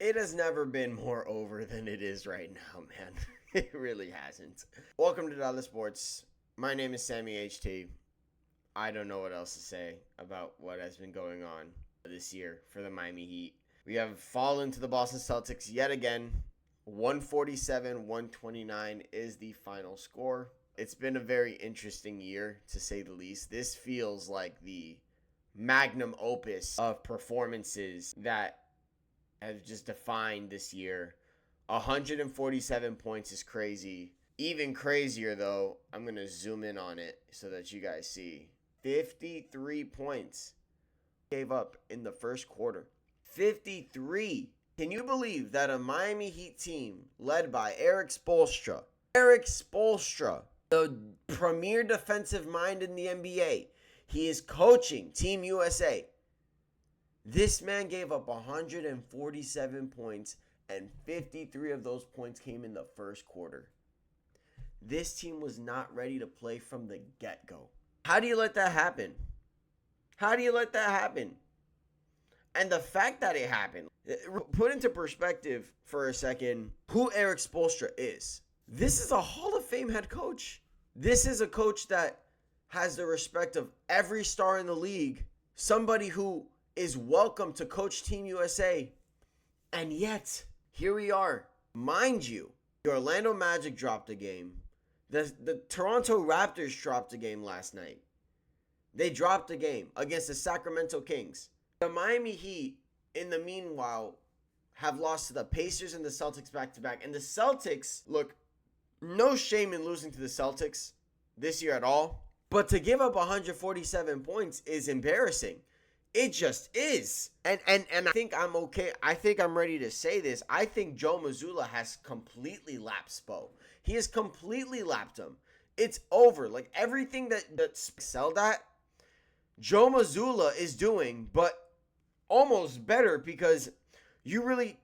It has never been more over than it is right now, man. It really hasn't. Welcome to Dallas Sports. My name is Sammy HT. I don't know what else to say about what has been going on this year for the Miami Heat. We have fallen to the Boston Celtics yet again. 147-129 is the final score. It's been a very interesting year, to say the least. This feels like the magnum opus of performances that have just defined this year. 147 points is crazy. Even crazier, though, I'm going to zoom in on it so that you guys see. 53 points gave up in the first quarter. 53. Can you believe that a Miami Heat team led by Erik Spoelstra, the premier defensive mind in the NBA, he is coaching Team USA. This man gave up 147 points, and 53 of those points came in the first quarter. This team was not ready to play from the get-go. How do you let that happen? And the fact that it happened, put into perspective for a second who Erik Spoelstra is. This is a Hall of Fame head coach. This is a coach that has the respect of every star in the league, somebody who is welcome to coach Team USA. And yet, here we are. Mind you, the Orlando Magic dropped a game. The Toronto Raptors dropped a game last night. They dropped a game against the Sacramento Kings. The Miami Heat, in the meanwhile, have lost to the Pacers and the Celtics back-to-back. And the Celtics, look, no shame in losing to the Celtics this year at all. But to give up 147 points is embarrassing. It just is. And I think I'm okay. I think I'm ready to say this. I think Joe Mazzulla has completely lapped Spo. He has completely lapped him. It's over. Like everything that excelled at, Joe Mazzulla is doing, but almost better, because you really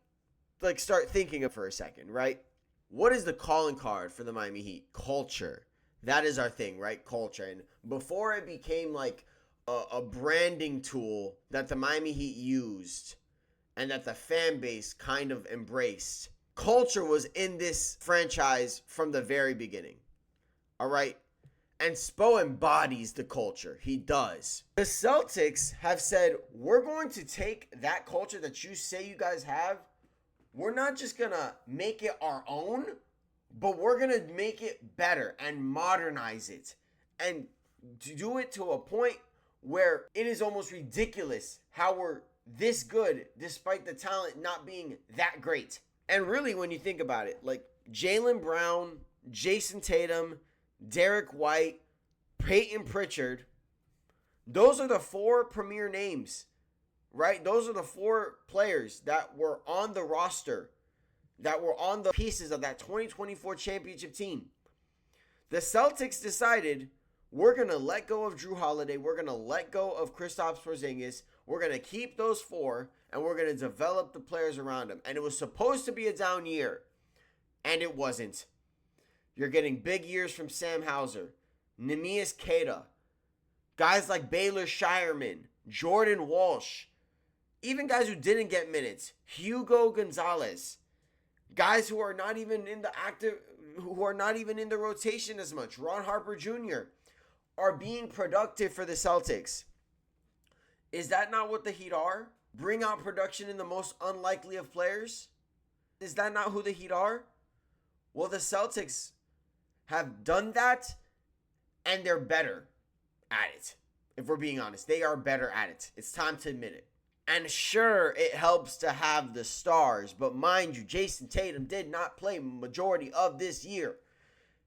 start thinking of for a second, right? What is the calling card for the Miami Heat? Culture. That is our thing, right? Culture. And before it became like a branding tool that the Miami Heat used and that the fan base kind of embraced, culture was in this franchise from the very beginning. All right? And Spo embodies the culture. He does. The Celtics have said, we're going to take that culture that you say you guys have. We're not just going to make it our own, but we're going to make it better and modernize it. And to do it to a point where it is almost ridiculous how we're this good despite the talent not being that great. And really, when you think about it, like Jaylen Brown, Jason Tatum, Derek White, Peyton Pritchard, those are the four premier names, right? Those are the four players that were on the roster, that were on the pieces of that 2024 championship team. The Celtics decided, we're going to let go of Drew Holiday, we're going to let go of Kristaps Porzingis, we're going to keep those four, and we're going to develop the players around them. And it was supposed to be a down year, and it wasn't. You're getting big years from Sam Hauser, Neemias Queta, guys like Baylor Shireman, Jordan Walsh, even guys who didn't get minutes, Hugo Gonzalez, guys who are not even in the rotation as much, Ron Harper Jr., are being productive for the Celtics. Is that not what the Heat are? Bring out production in the most unlikely of players? Is that not who the Heat are? Well, the Celtics have done that, and they're better at it. If we're being honest, they are better at it. It's time to admit it. And sure, it helps to have the stars, but mind you, Jason Tatum did not play majority of this year.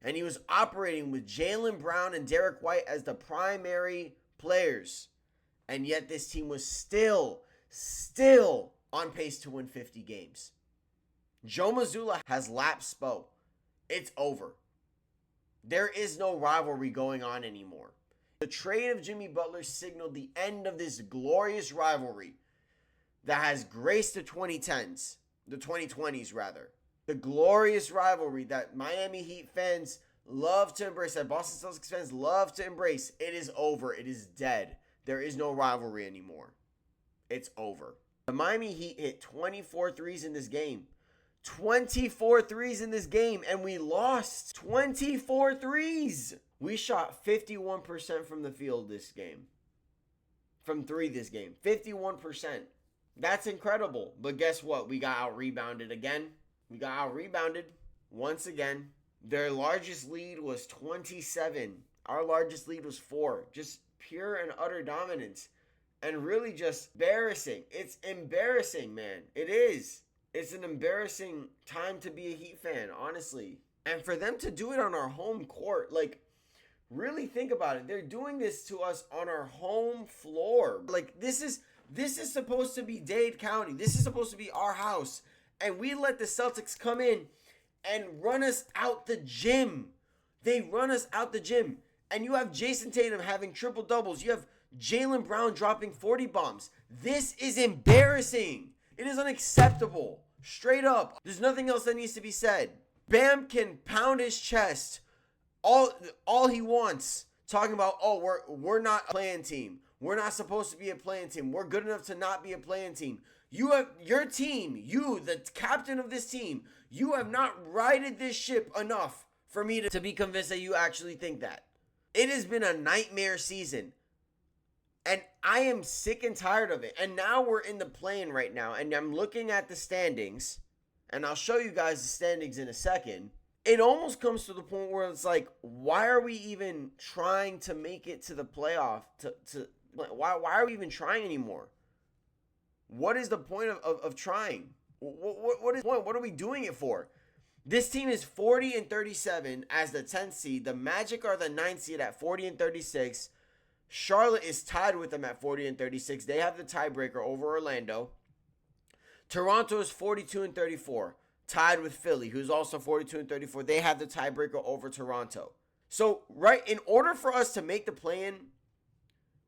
And he was operating with Jaylen Brown and Derek White as the primary players. And yet this team was still on pace to win 50 games. Joe Mazzulla has lapped Spo. It's over. There is no rivalry going on anymore. The trade of Jimmy Butler signaled the end of this glorious rivalry that has graced the 2010s, the 2020s rather. The glorious rivalry that Miami Heat fans love to embrace, that Boston Celtics fans love to embrace. It is over. It is dead. There is no rivalry anymore. It's over. The Miami Heat hit 24 threes in this game. 24 threes in this game, and we lost 24 threes. We shot 51% from the field this game. From three this game. 51%. That's incredible. But guess what? We got out-rebounded again. We got out-rebounded once again. Their largest lead was 27. Our largest lead was 4. Just pure and utter dominance. And really just embarrassing. It's embarrassing, man. It is. It's an embarrassing time to be a Heat fan, honestly. And for them to do it on our home court, like, really think about it. They're doing this to us on our home floor. Like, this is supposed to be Dade County. This is supposed to be our house. And we let the Celtics come in and run us out the gym. They run us out the gym. And you have Jason Tatum having triple doubles. You have Jaylen Brown dropping 40 bombs. This is embarrassing. It is unacceptable. Straight up. There's nothing else that needs to be said. Bam can pound his chest all he wants, talking about, oh, we're not a playing team. We're not supposed to be a playing team. We're good enough to not be a playing team. You have your team, you, the captain of this team, you have not righted this ship enough for me to be convinced that you actually think that. It has been a nightmare season. And I am sick and tired of it. And now we're in the play-in right now. And I'm looking at the standings. And I'll show you guys the standings in a second. It almost comes to the point where it's like, why are we even trying to make it to the playoff? Why are we even trying anymore? What is the point of trying? What is the point? What are we doing it for? This team is 40-37 as the 10th seed. The Magic are the 9th seed at 40-36. Charlotte is tied with them at 40-36. They have the tiebreaker over Orlando. Toronto is 42-34, tied with Philly, who's also 42-34. They have the tiebreaker over Toronto. So, right, in order for us to make the play-in,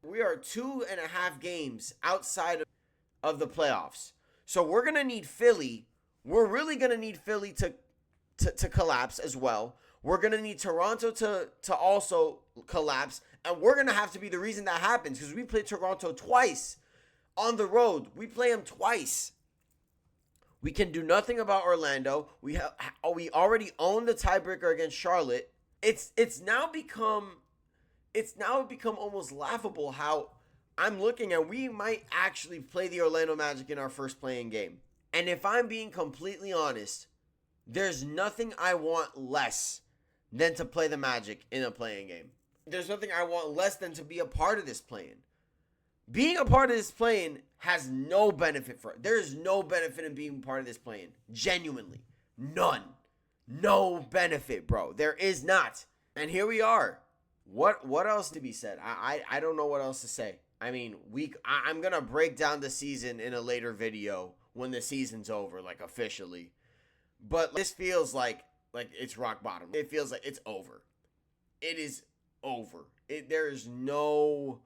we are 2.5 games outside of the playoffs. So we're going to need Philly. We're really going to need Philly to collapse as well. We're going to need Toronto to also collapse. And we're going to have to be the reason that happens because we play Toronto twice on the road. We play them twice. We can do nothing about Orlando. We already own the tiebreaker against Charlotte. It's now become almost laughable how I'm looking at we might actually play the Orlando Magic in our first playing game. And if I'm being completely honest, there's nothing I want less than to play the Magic in a playing game. There's nothing I want less than to be a part of this play-in. Being a part of this play-in has no benefit for it. There is no benefit in being part of this play-in. Genuinely. None. No benefit, bro. There is not. And here we are. What else to be said? I don't know what else to say. I mean, I'm going to break down the season in a later video when the season's over, like officially. But this feels like it's rock bottom. It feels like it's over. It is over. There is no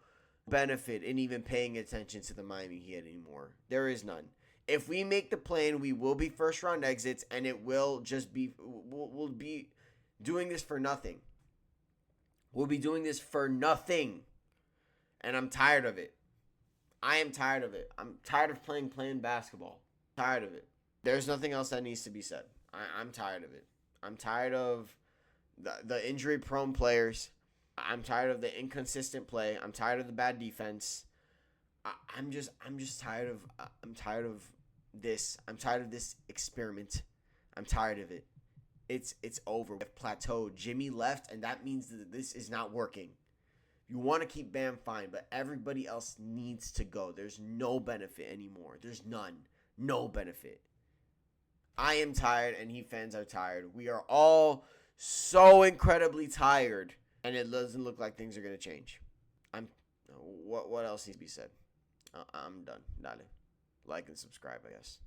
benefit in even paying attention to the Miami Heat anymore. There is none. If we make the play-in, we will be first round exits, and it will just be we'll be doing this for nothing. We'll be doing this for nothing. And I'm tired of it. I am tired of it. I'm tired of playing basketball. Tired of it. There's nothing else that needs to be said. I'm tired of it. I'm tired of the injury-prone players. I'm tired of the inconsistent play. I'm tired of the bad defense. I'm just tired of this. I'm tired of this experiment. I'm tired of it. It's over. We've plateaued. Jimmy left, and that means that this is not working. You want to keep Bam, fine, but everybody else needs to go. There's no benefit anymore. There's none. No benefit. I am tired, and Heat fans are tired. We are all so incredibly tired, and it doesn't look like things are going to change. What else needs to be said? I'm done. Dale. Like and subscribe, I guess.